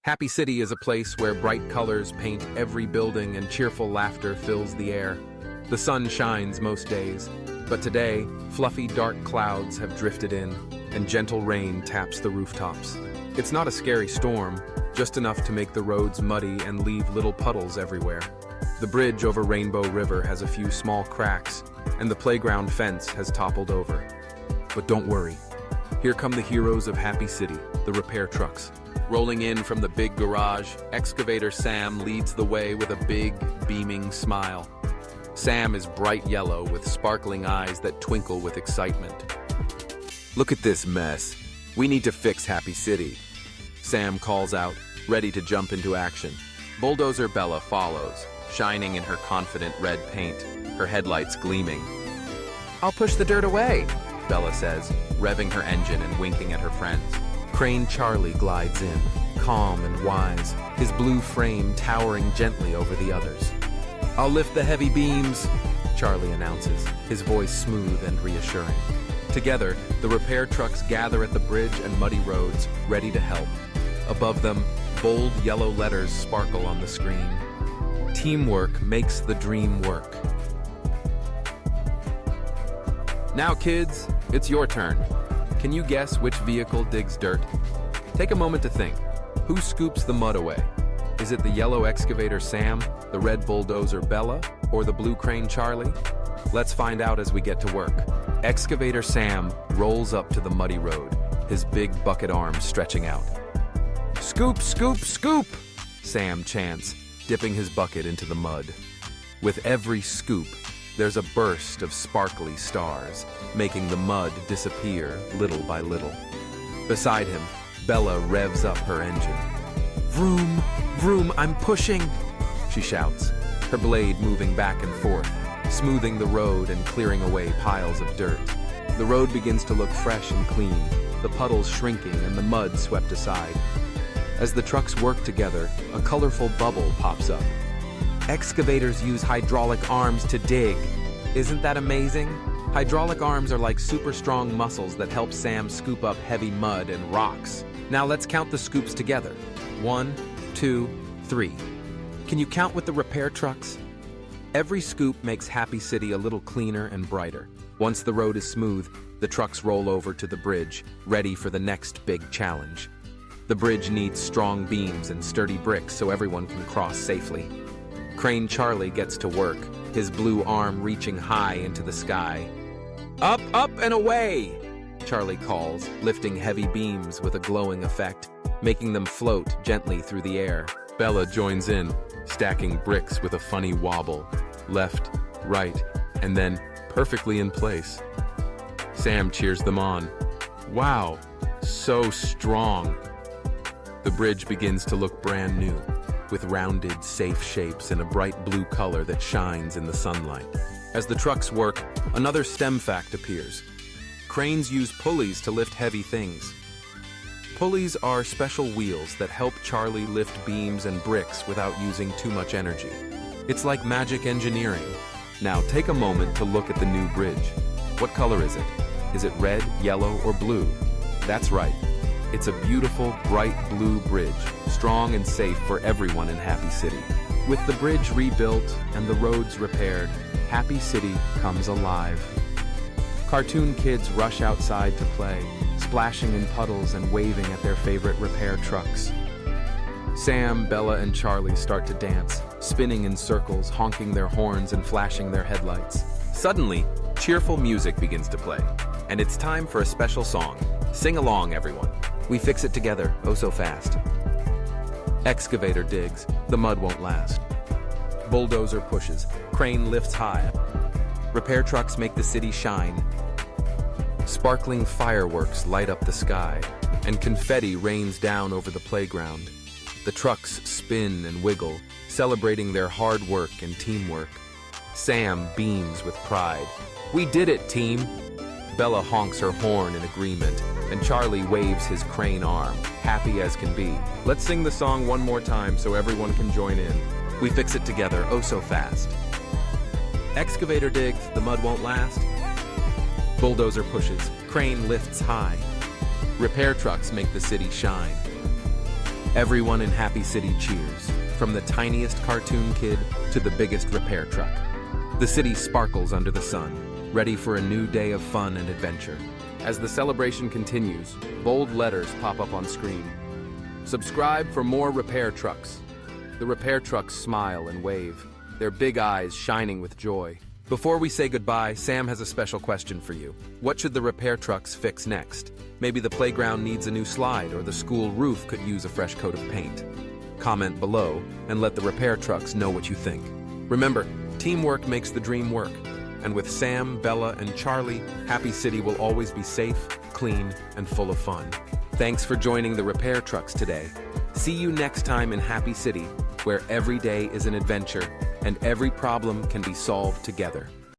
Happy City is a place where bright colors paint every building and cheerful laughter fills the air. The sun shines most days, but today, fluffy dark clouds have drifted in, and gentle rain taps the rooftops. It's not a scary storm, just enough to make the roads muddy and leave little puddles everywhere. The bridge over Rainbow River has a few small cracks, and the playground fence has toppled over. But don't worry. Here come the heroes of Happy City, the repair trucks. Rolling in from the big garage, Excavator Sam leads the way with a big, beaming smile. Sam is bright yellow with sparkling eyes that twinkle with excitement. Look at this mess. We need to fix Happy City. Sam calls out, ready to jump into action. Bulldozer Bella follows, shining in her confident red paint, her headlights gleaming. "I'll push the dirt away," Bella says, revving her engine and winking at her friends. Crane Charlie glides in, calm and wise, his blue frame towering gently over the others. "I'll lift the heavy beams," Charlie announces, his voice smooth and reassuring. Together, the repair trucks gather at the bridge and muddy roads, ready to help. Above them, bold yellow letters sparkle on the screen. Teamwork makes the dream work. Now, kids, it's your turn. Can you guess which vehicle digs dirt? Take a moment to think. Who scoops the mud away? Is it the yellow Excavator Sam, the red Bulldozer Bella, or the blue Crane Charlie? Let's find out as we get to work. Excavator Sam rolls up to the muddy road, his big bucket arms stretching out. "Scoop, scoop, scoop!" Sam chants, dipping his bucket into the mud. With every scoop, there's a burst of sparkly stars, making the mud disappear little by little. Beside him, Bella revs up her engine. "Vroom, vroom, I'm pushing!" she shouts, her blade moving back and forth, smoothing the road and clearing away piles of dirt. The road begins to look fresh and clean, the puddles shrinking and the mud swept aside. As the trucks work together, a colorful bubble pops up. Excavators use hydraulic arms to dig. Isn't that amazing? Hydraulic arms are like super strong muscles that help Sam scoop up heavy mud and rocks. Now let's count the scoops together. 1, 2, 3. Can you count with the repair trucks? Every scoop makes Happy City a little cleaner and brighter. Once the road is smooth, the trucks roll over to the bridge, ready for the next big challenge. The bridge needs strong beams and sturdy bricks so everyone can cross safely. Crane Charlie gets to work, his blue arm reaching high into the sky. "Up, up, and away!" Charlie calls, lifting heavy beams with a glowing effect, making them float gently through the air. Bella joins in, stacking bricks with a funny wobble, left, right, and then perfectly in place. Sam cheers them on. "Wow, so strong!" The bridge begins to look brand new, with rounded, safe shapes and a bright blue color that shines in the sunlight. As the trucks work, another STEM fact appears. Cranes use pulleys to lift heavy things. Pulleys are special wheels that help Charlie lift beams and bricks without using too much energy. It's like magic engineering. Now take a moment to look at the new bridge. What color is it? Is it red, yellow, or blue? That's right. It's a beautiful, bright blue bridge, strong and safe for everyone in Happy City. With the bridge rebuilt and the roads repaired, Happy City comes alive. Cartoon kids rush outside to play, splashing in puddles and waving at their favorite repair trucks. Sam, Bella, and Charlie start to dance, spinning in circles, honking their horns and flashing their headlights. Suddenly, cheerful music begins to play, and it's time for a special song. Sing along, everyone. We fix it together, oh so fast. Excavator digs, the mud won't last. Bulldozer pushes, crane lifts high. Repair trucks make the city shine. Sparkling fireworks light up the sky, and confetti rains down over the playground. The trucks spin and wiggle, celebrating their hard work and teamwork. Sam beams with pride. "We did it, team!" Bella honks her horn in agreement, and Charlie waves his crane arm, happy as can be. Let's sing the song one more time so everyone can join in. We fix it together, oh so fast. Excavator digs, the mud won't last. Bulldozer pushes, crane lifts high. Repair trucks make the city shine. Everyone in Happy City cheers, from the tiniest cartoon kid to the biggest repair truck. The city sparkles under the sun, ready for a new day of fun and adventure. As the celebration continues, bold letters pop up on screen. Subscribe for more repair trucks. The repair trucks smile and wave, their big eyes shining with joy. Before we say goodbye, Sam has a special question for you. What should the repair trucks fix next? Maybe the playground needs a new slide, or the school roof could use a fresh coat of paint. Comment below and let the repair trucks know what you think. Remember, teamwork makes the dream work. And with Sam, Bella, and Charlie, Happy City will always be safe, clean, and full of fun. Thanks for joining the repair trucks today. See you next time in Happy City, where every day is an adventure and every problem can be solved together.